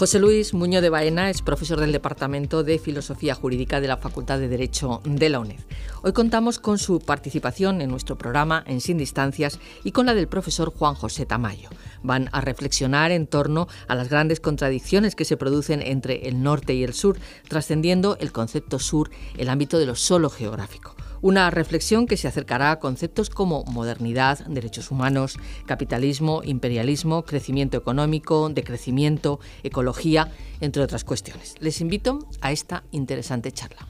José Luis Muñoz de Baena es profesor del Departamento de Filosofía Jurídica de la Facultad de Derecho de la UNED. Hoy contamos con su participación en nuestro programa en Sin Distancias y con la del profesor Juan José Tamayo. Van a reflexionar en torno a las grandes contradicciones que se producen entre el norte y el sur, trascendiendo el concepto sur el ámbito de lo solo geográfico. Una reflexión que se acercará a conceptos como modernidad, derechos humanos, capitalismo, imperialismo, crecimiento económico, decrecimiento, ecología, entre otras cuestiones. Les invito a esta interesante charla.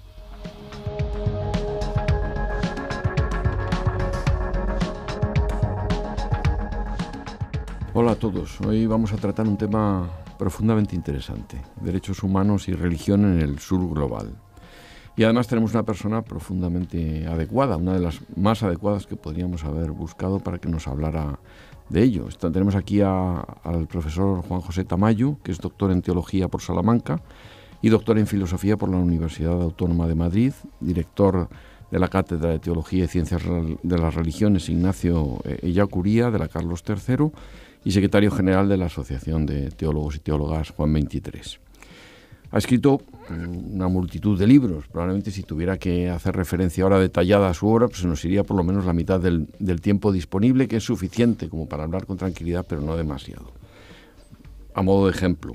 Hola a todos. Hoy vamos a tratar un tema profundamente interesante: derechos humanos y religión en el sur global. Y además tenemos una persona profundamente adecuada, una de las más adecuadas que podríamos haber buscado para que nos hablara de ello. Tenemos aquí al profesor Juan José Tamayo, que es doctor en Teología por Salamanca y doctor en Filosofía por la Universidad Autónoma de Madrid, director de la Cátedra de Teología y Ciencias de las Religiones Ignacio Ellacuría de la Carlos III y secretario general de la Asociación de Teólogos y Teólogas Juan XXIII. Ha escrito una multitud de libros. Probablemente si tuviera que hacer referencia ahora detallada a su obra, pues se nos iría por lo menos la mitad del tiempo disponible, que es suficiente como para hablar con tranquilidad, pero no demasiado. A modo de ejemplo,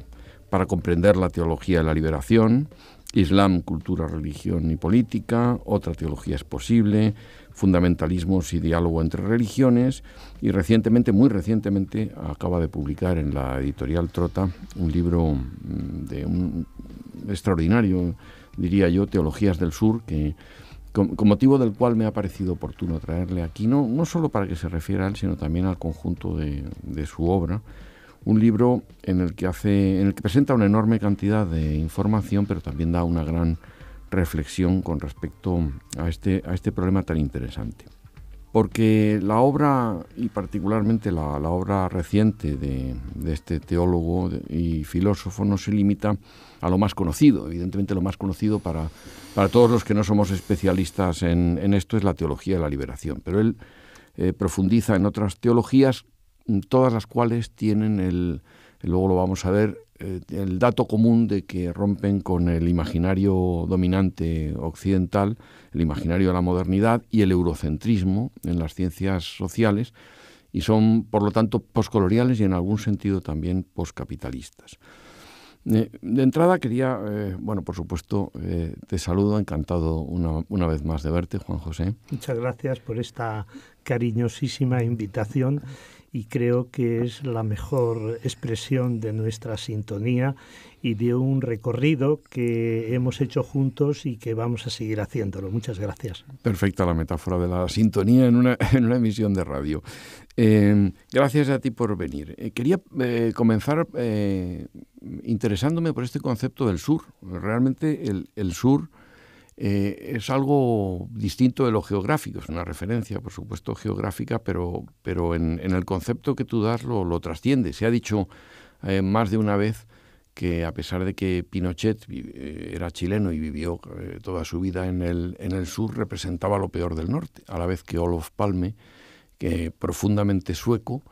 para comprender la teología de la liberación, Islam, cultura, religión y política, otra teología es posible, fundamentalismos y diálogo entre religiones, y recientemente, muy recientemente, acaba de publicar en la editorial Trota un libro de un extraordinario, diría yo, Teologías del Sur, que con motivo del cual me ha parecido oportuno traerle aquí, no solo para que se refiera a él, sino también al conjunto de su obra. Un libro en el que presenta una enorme cantidad de información, pero también da una gran reflexión con respecto a este problema tan interesante. Porque la obra, y particularmente la obra reciente de este teólogo y filósofo, no se limita a lo más conocido. Evidentemente lo más conocido para todos los que no somos especialistas en esto es la teología de la liberación. Pero él profundiza en otras teologías, todas las cuales tienen luego lo vamos a ver, el dato común de que rompen con el imaginario dominante occidental, el imaginario de la modernidad y el eurocentrismo en las ciencias sociales, y son, por lo tanto, poscoloniales y en algún sentido también poscapitalistas. De entrada quería, por supuesto, te saludo, encantado una vez más de verte, Juan José. Muchas gracias por esta cariñosísima invitación y creo que es la mejor expresión de nuestra sintonía y de un recorrido que hemos hecho juntos y que vamos a seguir haciéndolo. Muchas gracias. Perfecta la metáfora de la sintonía en una emisión de radio. Gracias a ti por venir. Quería comenzar interesándome por este concepto del sur. Realmente el sur es algo distinto de lo geográfico, es una referencia, por supuesto, geográfica, pero en el concepto que tú das lo trasciende. Se ha dicho más de una vez que a pesar de que Pinochet era chileno y vivió toda su vida en el sur, representaba lo peor del norte, a la vez que Olof Palme, que profundamente sueco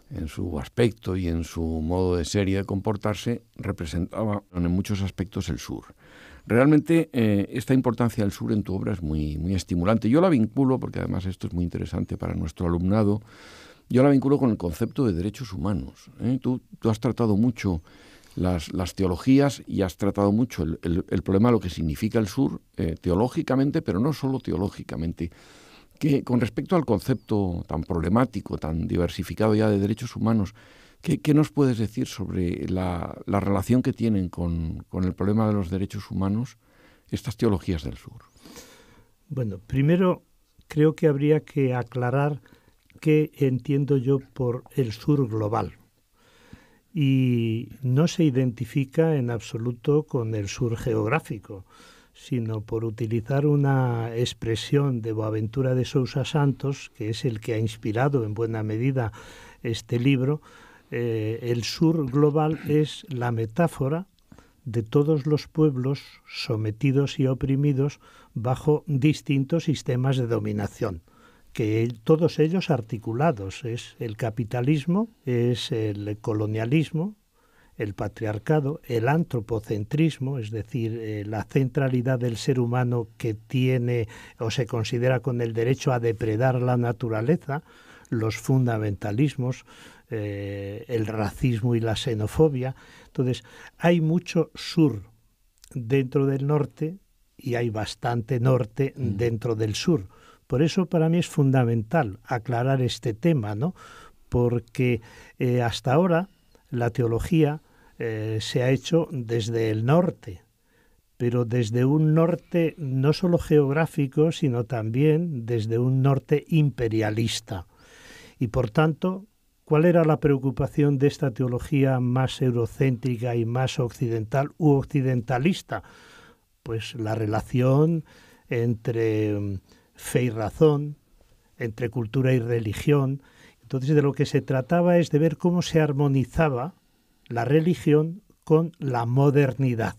en su aspecto y en su modo de ser y de comportarse, representaba en muchos aspectos el sur. Realmente esta importancia del sur en tu obra es muy, muy estimulante. Yo la vinculo, porque además esto es muy interesante para nuestro alumnado, yo la vinculo con el concepto de derechos humanos. Tú has tratado mucho las teologías y has tratado mucho el problema de lo que significa el sur teológicamente, pero no solo teológicamente. Que con respecto al concepto tan problemático, tan diversificado ya de derechos humanos, ¿qué nos puedes decir sobre la relación que tienen con el problema de los derechos humanos estas teologías del sur? Bueno, primero creo que habría que aclarar qué entiendo yo por el sur global. Y no se identifica en absoluto con el sur geográfico, sino por utilizar una expresión de Boaventura de Sousa Santos, que es el que ha inspirado en buena medida este libro. El sur global es la metáfora de todos los pueblos sometidos y oprimidos bajo distintos sistemas de dominación, que todos ellos articulados. Es el capitalismo, es el colonialismo, el patriarcado, el antropocentrismo, es decir, la centralidad del ser humano que tiene o se considera con el derecho a depredar la naturaleza, los fundamentalismos, el racismo y la xenofobia. Entonces, hay mucho sur dentro del norte y hay bastante norte dentro del sur. Por eso para mí es fundamental aclarar este tema, ¿no? Porque hasta ahora la teología se ha hecho desde el norte, pero desde un norte no solo geográfico, sino también desde un norte imperialista. Y por tanto, ¿cuál era la preocupación de esta teología más eurocéntrica y más occidental u occidentalista? Pues la relación entre fe y razón, entre cultura y religión. Entonces, de lo que se trataba es de ver cómo se armonizaba la religión con la modernidad.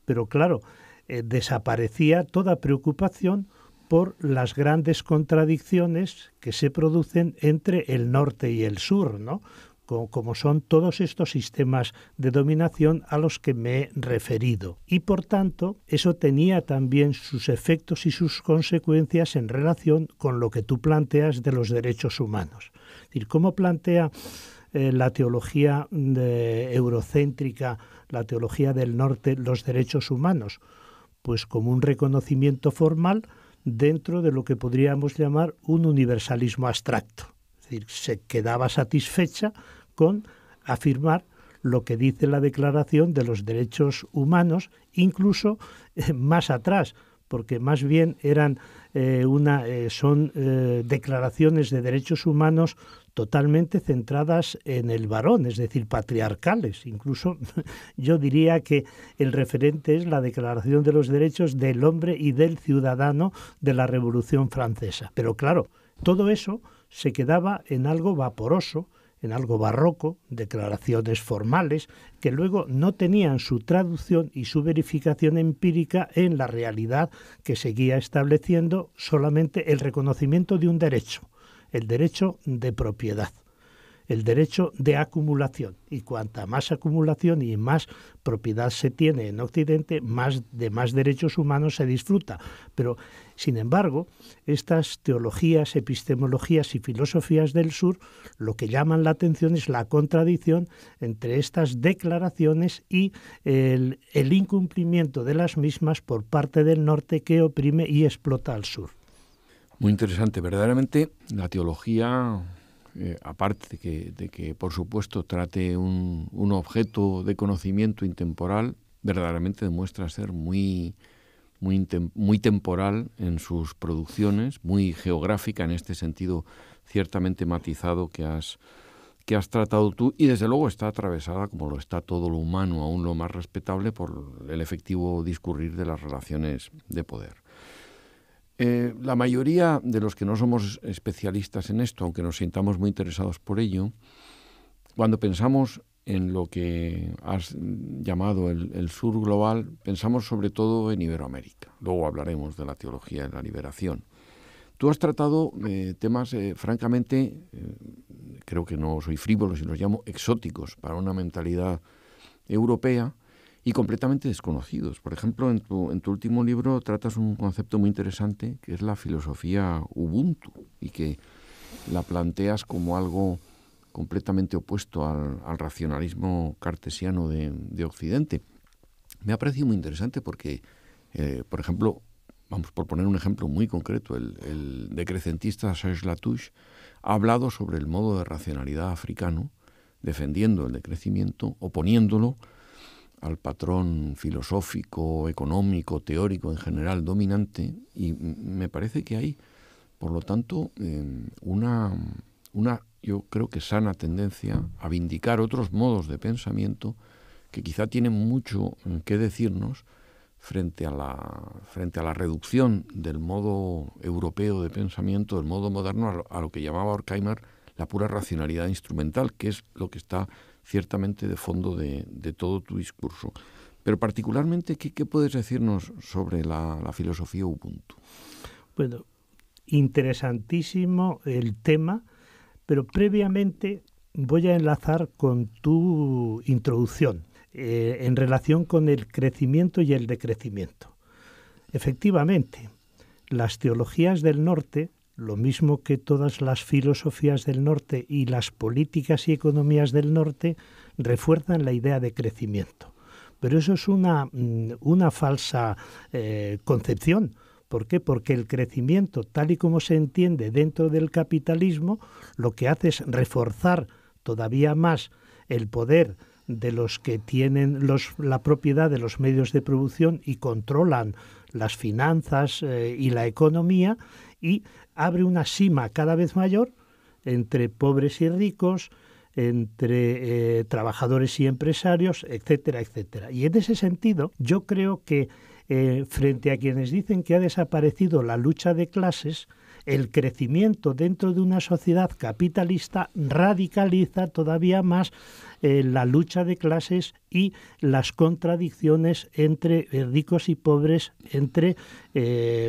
Pero claro, desaparecía toda preocupación por las grandes contradicciones que se producen entre el norte y el sur, ¿no? Como son todos estos sistemas de dominación a los que me he referido. Y por tanto, eso tenía también sus efectos y sus consecuencias en relación con lo que tú planteas de los derechos humanos. Es decir, ¿cómo plantea la teología eurocéntrica, la teología del norte, los derechos humanos? Pues como un reconocimiento formal dentro de lo que podríamos llamar un universalismo abstracto. Es decir, se quedaba satisfecha con afirmar lo que dice la Declaración de los Derechos Humanos, incluso más atrás, porque más bien eran son declaraciones de derechos humanos totalmente centradas en el varón, es decir, patriarcales. Incluso yo diría que el referente es la Declaración de los Derechos del Hombre y del Ciudadano de la Revolución Francesa. Pero claro, todo eso se quedaba en algo vaporoso, en algo barroco, declaraciones formales, que luego no tenían su traducción y su verificación empírica en la realidad que seguía estableciendo solamente el reconocimiento de un derecho, el derecho de propiedad, el derecho de acumulación. Y cuanta más acumulación y más propiedad se tiene en Occidente, más derechos humanos se disfruta. Pero, sin embargo, estas teologías, epistemologías y filosofías del sur, lo que llaman la atención es la contradicción entre estas declaraciones y el incumplimiento de las mismas por parte del norte, que oprime y explota al sur. Muy interesante. Verdaderamente la teología, aparte de que por supuesto trate un objeto de conocimiento intemporal, verdaderamente demuestra ser muy temporal en sus producciones, muy geográfica en este sentido ciertamente matizado que has tratado tú, y desde luego está atravesada, como lo está todo lo humano, aún lo más respetable, por el efectivo discurrir de las relaciones de poder. La mayoría de los que no somos especialistas en esto, aunque nos sintamos muy interesados por ello, cuando pensamos en lo que has llamado el sur global, pensamos sobre todo en Iberoamérica. Luego hablaremos de la teología de la liberación. Tú has tratado temas francamente, creo que no soy frívolo si los llamo exóticos para una mentalidad europea, y completamente desconocidos. Por ejemplo, en tu último libro tratas un concepto muy interesante que es la filosofía Ubuntu, y que la planteas como algo completamente opuesto al racionalismo cartesiano de Occidente. Me ha parecido muy interesante porque, por ejemplo, vamos por poner un ejemplo muy concreto, el decrecentista Serge Latouche ha hablado sobre el modo de racionalidad africano, defendiendo el decrecimiento, oponiéndolo al patrón filosófico, económico, teórico en general dominante, y me parece que hay, por lo tanto, una yo creo que sana tendencia a vindicar otros modos de pensamiento que quizá tienen mucho que decirnos frente a la reducción del modo europeo de pensamiento, del modo moderno, a lo que llamaba Horkheimer la pura racionalidad instrumental, que es lo que está ciertamente de fondo de todo tu discurso. Pero particularmente, ¿qué puedes decirnos sobre la filosofía Ubuntu? Bueno, interesantísimo el tema, pero previamente voy a enlazar con tu introducción en relación con el crecimiento y el decrecimiento. Efectivamente, las teologías del norte, lo mismo que todas las filosofías del norte y las políticas y economías del norte, refuerzan la idea de crecimiento. Pero eso es una falsa concepción. ¿Por qué? Porque el crecimiento, tal y como se entiende dentro del capitalismo, lo que hace es reforzar todavía más el poder de los que tienen la propiedad de los medios de producción y controlan las finanzas y la economía, y abre una sima cada vez mayor entre pobres y ricos, entre trabajadores y empresarios, etcétera, etcétera. Y en ese sentido, yo creo que frente a quienes dicen que ha desaparecido la lucha de clases, el crecimiento dentro de una sociedad capitalista radicaliza todavía más la lucha de clases y las contradicciones entre ricos y pobres, entre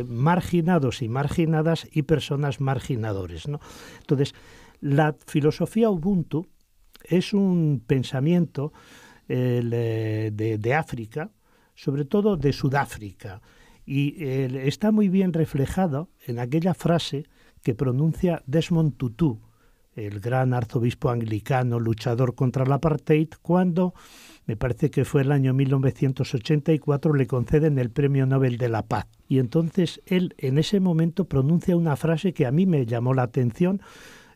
marginados y marginadas y personas marginadores, ¿no? Entonces, la filosofía Ubuntu es un pensamiento de África, sobre todo de Sudáfrica, y está muy bien reflejado en aquella frase que pronuncia Desmond Tutu, el gran arzobispo anglicano luchador contra el apartheid, cuando, me parece que fue el año 1984, le conceden el Premio Nobel de la Paz. Y entonces él en ese momento pronuncia una frase que a mí me llamó la atención,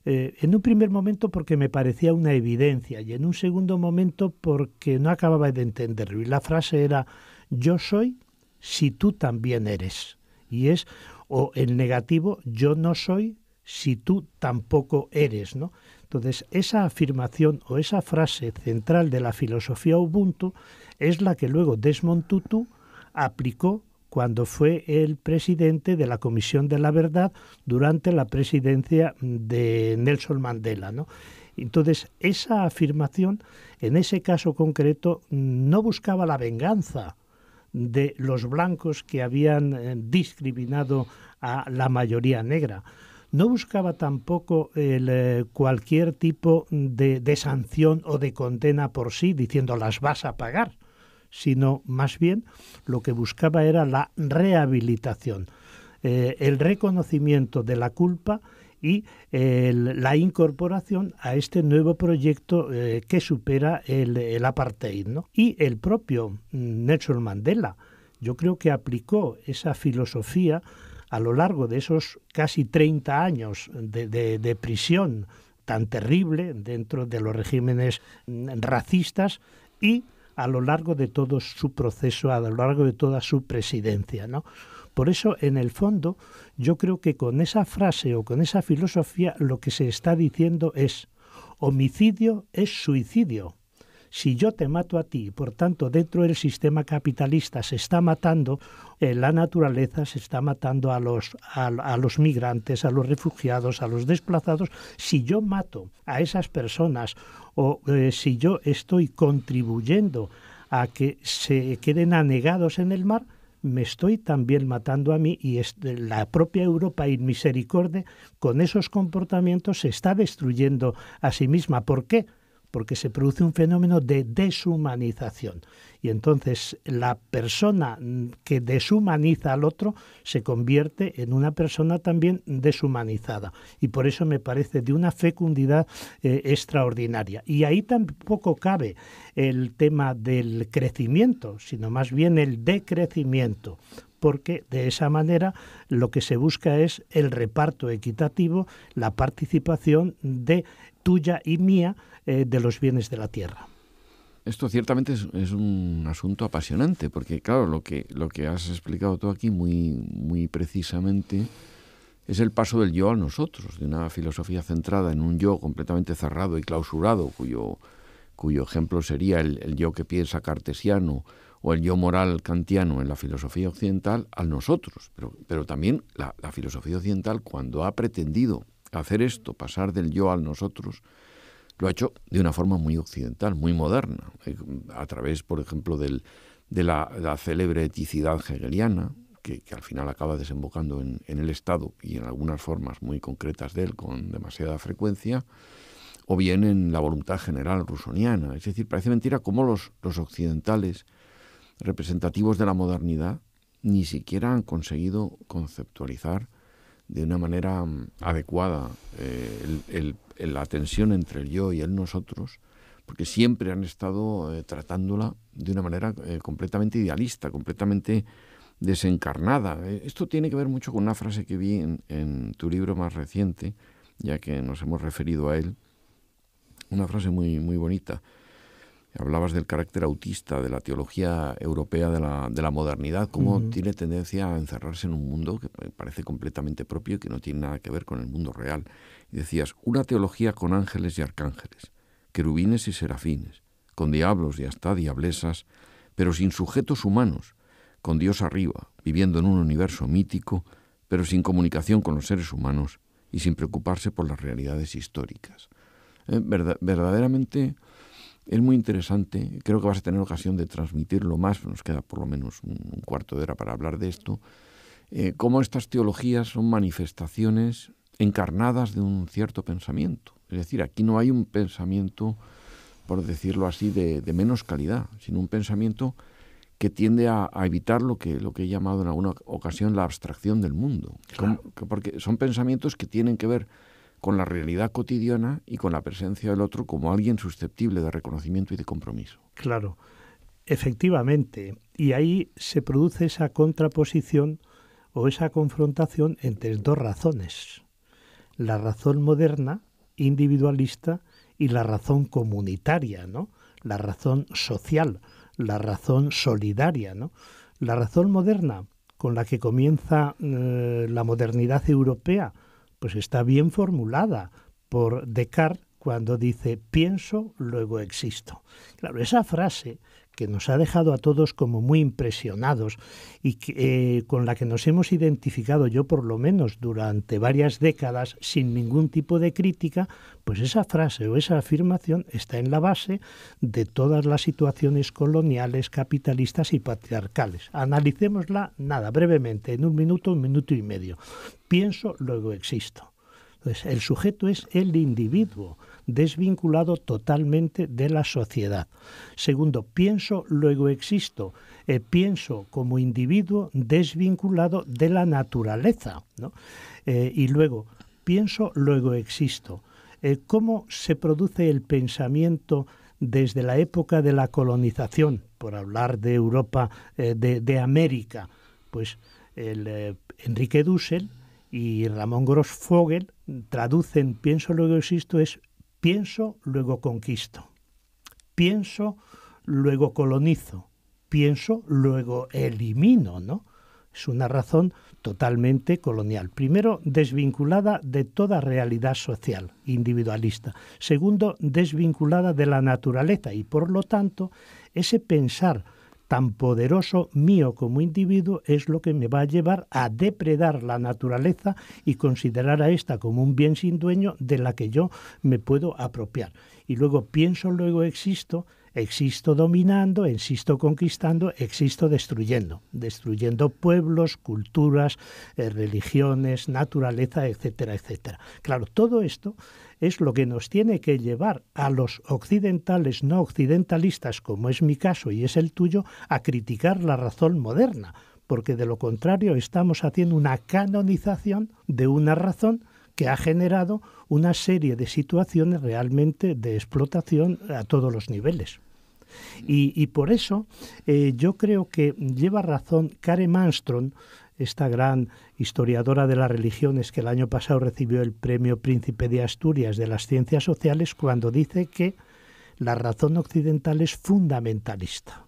en un primer momento porque me parecía una evidencia y en un segundo momento porque no acababa de entenderlo. Y la frase era: yo soy si tú también eres. Y es, o el negativo, yo no soy si tú tampoco eres, ¿no? Entonces, esa afirmación o esa frase central de la filosofía Ubuntu es la que luego Desmond Tutu aplicó cuando fue el presidente de la Comisión de la Verdad durante la presidencia de Nelson Mandela, ¿no? Entonces, esa afirmación, en ese caso concreto, no buscaba la venganza de los blancos que habían discriminado a la mayoría negra. No buscaba tampoco cualquier tipo de sanción o de condena por sí, diciendo las vas a pagar, sino más bien lo que buscaba era la rehabilitación, el reconocimiento de la culpa y la incorporación a este nuevo proyecto que supera el apartheid, ¿no? Y el propio Nelson Mandela, yo creo que aplicó esa filosofía a lo largo de esos casi 30 años de prisión tan terrible dentro de los regímenes racistas y a lo largo de todo su proceso, a lo largo de toda su presidencia, ¿no? Por eso, en el fondo, yo creo que con esa frase o con esa filosofía lo que se está diciendo es: homicidio es suicidio. Si yo te mato a ti, por tanto, dentro del sistema capitalista se está matando, la naturaleza se está matando a los migrantes, a los refugiados, a los desplazados. Si yo mato a esas personas o si yo estoy contribuyendo a que se queden anegados en el mar, me estoy también matando a mí, y la propia Europa inmisericorde con esos comportamientos se está destruyendo a sí misma. ¿Por qué? Porque se produce un fenómeno de deshumanización. Y entonces la persona que deshumaniza al otro se convierte en una persona también deshumanizada. Y por eso me parece de una fecundidad extraordinaria. Y ahí tampoco cabe el tema del crecimiento, sino más bien el decrecimiento, porque de esa manera lo que se busca es el reparto equitativo, la participación de tuya y mía de los bienes de la tierra. Esto ciertamente es un asunto apasionante, porque claro, lo que has explicado tú aquí muy precisamente es el paso del yo a nosotros, de una filosofía centrada en un yo completamente cerrado y clausurado, cuyo ejemplo sería el yo que piensa cartesiano o el yo moral kantiano en la filosofía occidental, al nosotros. Pero también la filosofía occidental, cuando ha pretendido hacer esto, pasar del yo al nosotros, lo ha hecho de una forma muy occidental, muy moderna, a través, por ejemplo, de la célebre eticidad hegeliana, que al final acaba desembocando en el Estado y en algunas formas muy concretas de él con demasiada frecuencia, o bien en la voluntad general rusoniana. Es decir, parece mentira cómo los occidentales representativos de la modernidad ni siquiera han conseguido conceptualizar de una manera adecuada la tensión entre el yo y el nosotros, porque siempre han estado tratándola de una manera completamente idealista, completamente desencarnada. Esto tiene que ver mucho con una frase que vi en tu libro más reciente, ya que nos hemos referido a él, una frase muy, muy bonita. Hablabas del carácter autista de la teología europea de la modernidad, cómo tiene tendencia a encerrarse en un mundo que parece completamente propio y que no tiene nada que ver con el mundo real. Y decías, una teología con ángeles y arcángeles, querubines y serafines, con diablos y hasta diablesas, pero sin sujetos humanos, con Dios arriba, viviendo en un universo mítico, pero sin comunicación con los seres humanos y sin preocuparse por las realidades históricas. Verdaderamente es muy interesante, creo que vas a tener ocasión de transmitirlo más, nos queda por lo menos un cuarto de hora para hablar de esto, cómo estas teologías son manifestaciones encarnadas de un cierto pensamiento. Es decir, aquí no hay un pensamiento, por decirlo así, de menos calidad, sino un pensamiento que tiende a evitar lo que he llamado en alguna ocasión la abstracción del mundo. Claro. Porque son pensamientos que tienen que ver con la realidad cotidiana y con la presencia del otro como alguien susceptible de reconocimiento y de compromiso. Claro, efectivamente. Y ahí se produce esa contraposición o esa confrontación entre dos razones. La razón moderna, individualista, y la razón comunitaria, ¿no? La razón social, la razón solidaria, ¿no? La razón moderna, con la que comienza la modernidad europea, pues está bien formulada por Descartes cuando dice pienso, luego existo. Claro, esa frase que nos ha dejado a todos como muy impresionados y que, con la que nos hemos identificado, yo por lo menos durante varias décadas, sin ningún tipo de crítica, pues esa frase o esa afirmación está en la base de todas las situaciones coloniales, capitalistas y patriarcales. Analicémosla, brevemente, en un minuto y medio. Pienso, luego existo. Entonces, el sujeto es el individuo, desvinculado totalmente de la sociedad. Segundo, pienso, luego existo. Pienso como individuo desvinculado de la naturaleza, ¿no? Y luego, pienso, luego existo. ¿Cómo se produce el pensamiento desde la época de la colonización? Por hablar de Europa, de América, pues Enrique Dussel y Ramón Grossfogel traducen pienso, luego existo es pienso, luego conquisto. Pienso, luego colonizo. Pienso, luego elimino, ¿no? Es una razón totalmente colonial. Primero, desvinculada de toda realidad social, individualista. Segundo, desvinculada de la naturaleza y, por lo tanto, ese pensar tan poderoso mío como individuo es lo que me va a llevar a depredar la naturaleza y considerar a esta como un bien sin dueño de la que yo me puedo apropiar. Y luego pienso, luego existo dominando, existo conquistando, existo destruyendo pueblos, culturas, religiones, naturaleza, etcétera, etcétera. Claro, todo esto es lo que nos tiene que llevar a los occidentales no occidentalistas, como es mi caso y es el tuyo, a criticar la razón moderna, porque de lo contrario estamos haciendo una canonización de una razón que ha generado una serie de situaciones realmente de explotación a todos los niveles. Y por eso yo creo que lleva razón Karen Manstrom, esta gran historiadora de las religiones que el año pasado recibió el Premio Príncipe de Asturias de las Ciencias Sociales, cuando dice que la razón occidental es fundamentalista.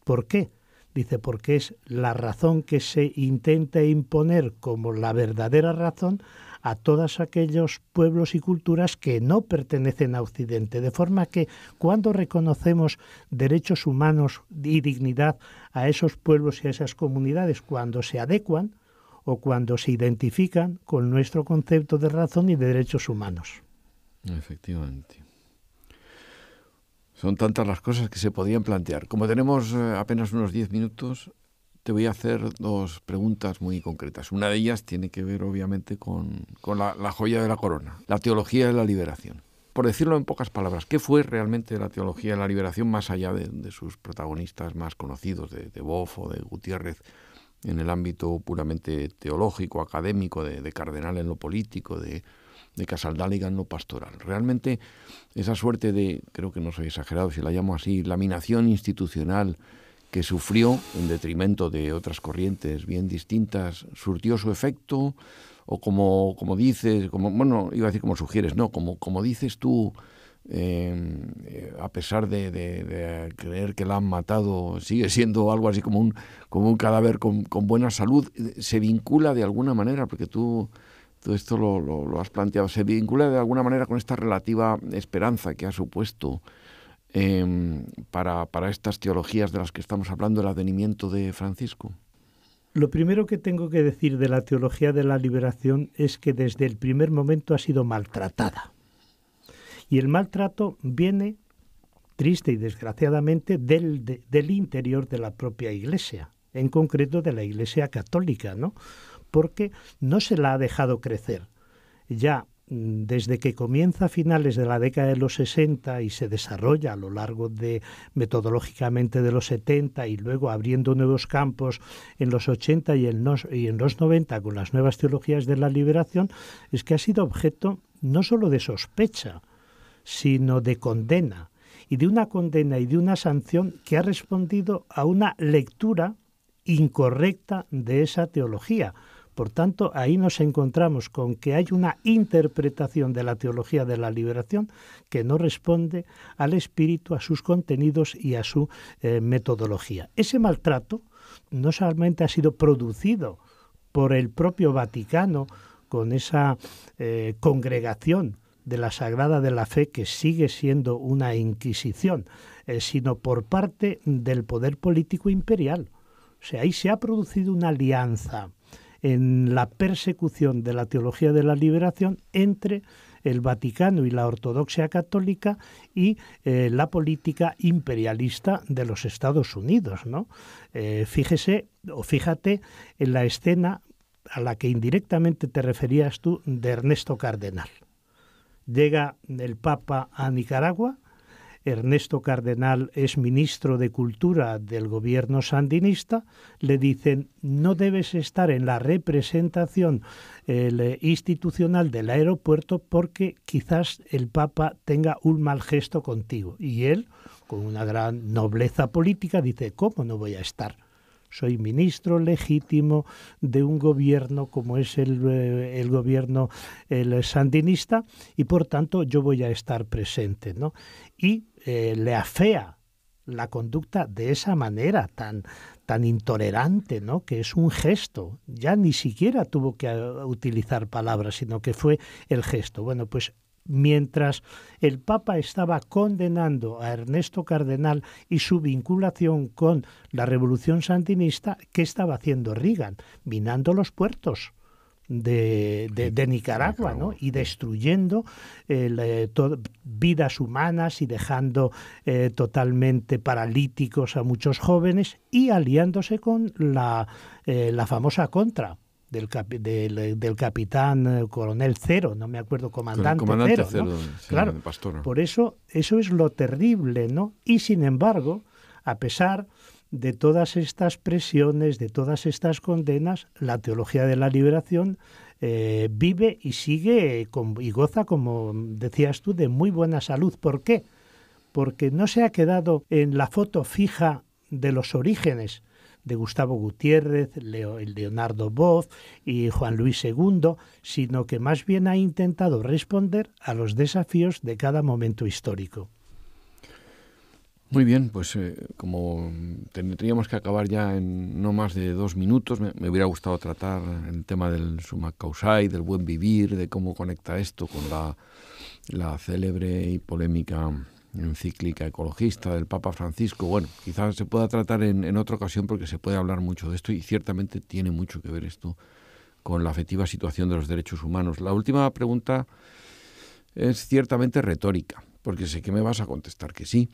¿Por qué? Dice, porque es la razón que se intenta imponer como la verdadera razón a todos aquellos pueblos y culturas que no pertenecen a Occidente. De forma que cuando reconocemos derechos humanos y dignidad a esos pueblos y a esas comunidades, cuando se adecuan o cuando se identifican con nuestro concepto de razón y de derechos humanos. Efectivamente. Son tantas las cosas que se podían plantear. Como tenemos apenas unos 10 minutos, te voy a hacer dos preguntas muy concretas. Una de ellas tiene que ver, obviamente, con la joya de la corona, la teología de la liberación. por decirlo en pocas palabras, ¿qué fue realmente la teología de la liberación más allá de sus protagonistas más conocidos, de Boff o de Gutiérrez, en el ámbito puramente teológico, académico, de Cardenal en lo político, de Casaldáliga en lo pastoral? Realmente esa suerte de, creo que no soy exagerado si la llamo así, laminación institucional que sufrió en detrimento de otras corrientes bien distintas, ¿surtió su efecto? O como dices, bueno, iba a decir como sugieres, no, como dices tú, a pesar de creer que la han matado, sigue siendo algo así como un cadáver con buena salud, se vincula de alguna manera, porque tú esto lo has planteado, se vincula de alguna manera con esta relativa esperanza que ha supuesto para estas teologías de las que estamos hablando, el advenimiento de Francisco. Lo primero que tengo que decir de la teología de la liberación es que desde el primer momento ha sido maltratada. Y el maltrato viene, triste y desgraciadamente, del interior de la propia Iglesia, en concreto de la Iglesia católica, ¿no? Porque no se la ha dejado crecer. Ya desde que comienza a finales de la década de los 60 y se desarrolla a lo largo metodológicamente de los 70 y luego abriendo nuevos campos en los 80 y en los 90 con las nuevas teologías de la liberación, es que ha sido objeto no solo de sospecha, sino de condena, y de una condena y de una sanción que ha respondido a una lectura incorrecta de esa teología. Por tanto, ahí nos encontramos con que hay una interpretación de la teología de la liberación que no responde al espíritu, a sus contenidos y a su metodología. Ese maltrato no solamente ha sido producido por el propio Vaticano con esa congregación de la Sagrada de la Fe, que sigue siendo una inquisición, sino por parte del poder político imperial. O sea, ahí se ha producido una alianza en la persecución de la teología de la liberación entre el Vaticano y la ortodoxia católica y la política imperialista de los Estados Unidos, ¿no? Fíjate en la escena a la que indirectamente te referías tú de Ernesto Cardenal. Llega el Papa a Nicaragua. Ernesto Cardenal es ministro de Cultura del gobierno sandinista, le dicen: no debes estar en la representación institucional del aeropuerto porque quizás el Papa tenga un mal gesto contigo. Y él, con una gran nobleza política, dice: ¿cómo no voy a estar? Soy ministro legítimo de un gobierno como es el gobierno sandinista y por tanto yo voy a estar presente, ¿no? Y le afea la conducta de esa manera tan intolerante, ¿no? Que es un gesto. Ya ni siquiera tuvo que utilizar palabras, sino que fue el gesto. Bueno, pues mientras el Papa estaba condenando a Ernesto Cardenal y su vinculación con la revolución sandinista, ¿qué estaba haciendo Reagan? Minando los puertos de Nicaragua, ¿no? Y destruyendo vidas humanas y dejando totalmente paralíticos a muchos jóvenes y aliándose con la famosa Contra del capitán coronel Cero, no me acuerdo, comandante Cero, ¿no? Sí, claro, Pastora. Por eso es lo terrible, ¿no? Y sin embargo, a pesar de todas estas presiones, de todas estas condenas, la teología de la liberación vive y sigue y goza, como decías tú, de muy buena salud. ¿Por qué? Porque no se ha quedado en la foto fija de los orígenes de Gustavo Gutiérrez, Leonardo Boff y Juan Luis II, sino que más bien ha intentado responder a los desafíos de cada momento histórico. Muy bien, pues como tendríamos que acabar ya en no más de 2 minutos, me hubiera gustado tratar el tema del summa causae, del buen vivir, de cómo conecta esto con la célebre y polémica encíclica ecologista del Papa Francisco. Bueno, quizás se pueda tratar en otra ocasión porque se puede hablar mucho de esto y ciertamente tiene mucho que ver esto con la afectiva situación de los derechos humanos. La última pregunta es ciertamente retórica, porque sé que me vas a contestar que sí,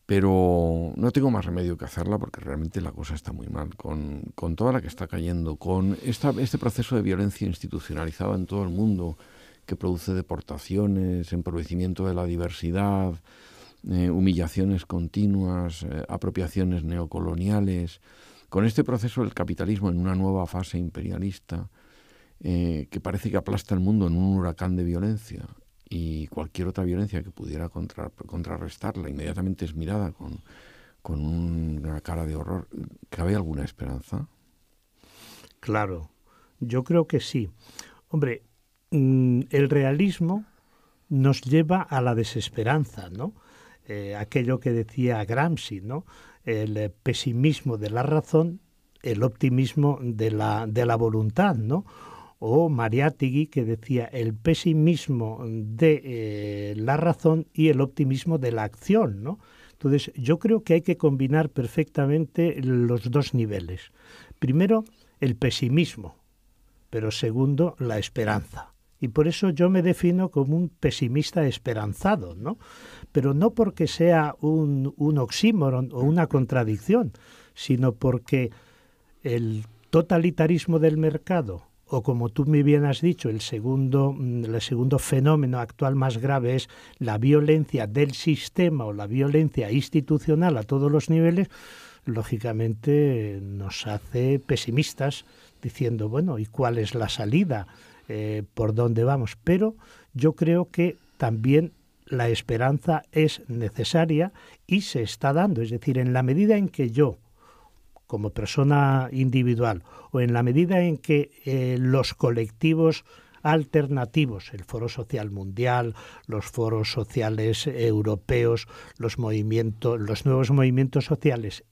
pero no tengo más remedio que hacerla porque realmente la cosa está muy mal, con toda la que está cayendo, con este proceso de violencia institucionalizada en todo el mundo, que produce deportaciones, empobrecimiento de la diversidad, humillaciones continuas, apropiaciones neocoloniales. Con este proceso del capitalismo en una nueva fase imperialista que parece que aplasta el mundo en un huracán de violencia, y cualquier otra violencia que pudiera contrarrestarla inmediatamente es mirada con una cara de horror. ¿Cabe alguna esperanza? Claro, yo creo que sí. Hombre, el realismo nos lleva a la desesperanza, ¿no? Aquello que decía Gramsci, ¿no? El pesimismo de la razón, el optimismo de la voluntad, ¿no? O Mariátegui, que decía el pesimismo de la razón y el optimismo de la acción, ¿no? Entonces, yo creo que hay que combinar perfectamente los dos niveles. Primero, el pesimismo, pero segundo, la esperanza. Y por eso yo me defino como un pesimista esperanzado, ¿no? Pero no porque sea un oxímoron o una contradicción, sino porque el totalitarismo del mercado, o como tú muy bien has dicho, el segundo fenómeno actual más grave es la violencia del sistema o la violencia institucional a todos los niveles, lógicamente nos hace pesimistas, diciendo, bueno, ¿y cuál es la salida? ¿Por dónde vamos? Pero yo creo que también la esperanza es necesaria y se está dando. Es decir, en la medida en que yo, como persona individual, o en la medida en que los colectivos alternativos, el Foro Social Mundial, los foros sociales europeos, los nuevos movimientos sociales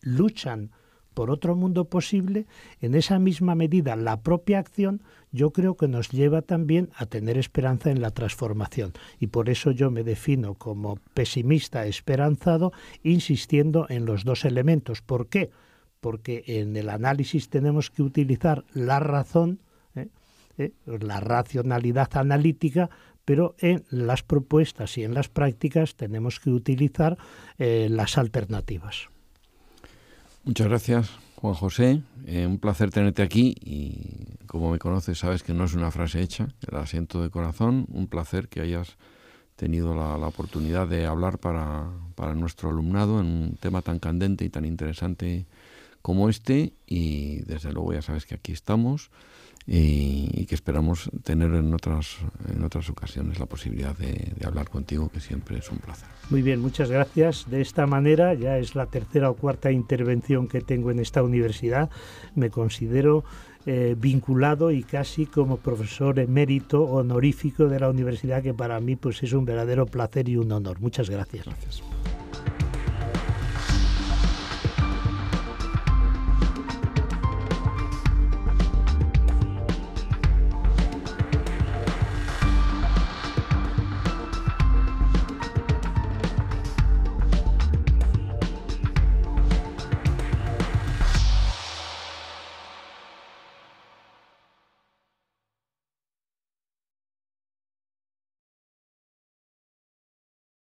luchan por otro mundo posible, en esa misma medida la propia acción yo creo que nos lleva también a tener esperanza en la transformación. Y por eso yo me defino como pesimista esperanzado, insistiendo en los dos elementos. ¿Por qué? Porque en el análisis tenemos que utilizar la razón, la racionalidad analítica, pero en las propuestas y en las prácticas tenemos que utilizar las alternativas. Muchas gracias, Juan José. Un placer tenerte aquí y como me conoces sabes que no es una frase hecha, la siento de corazón. Un placer que hayas tenido la oportunidad de hablar para nuestro alumnado en un tema tan candente y tan interesante como este, y desde luego ya sabes que aquí estamos y que esperamos tener en otras ocasiones la posibilidad de hablar contigo, que siempre es un placer. Muy bien, muchas gracias. De esta manera, ya es la tercera o cuarta intervención que tengo en esta universidad. Me considero vinculado y casi como profesor emérito honorífico de la universidad, que para mí pues es un verdadero placer y un honor. Muchas gracias. Gracias.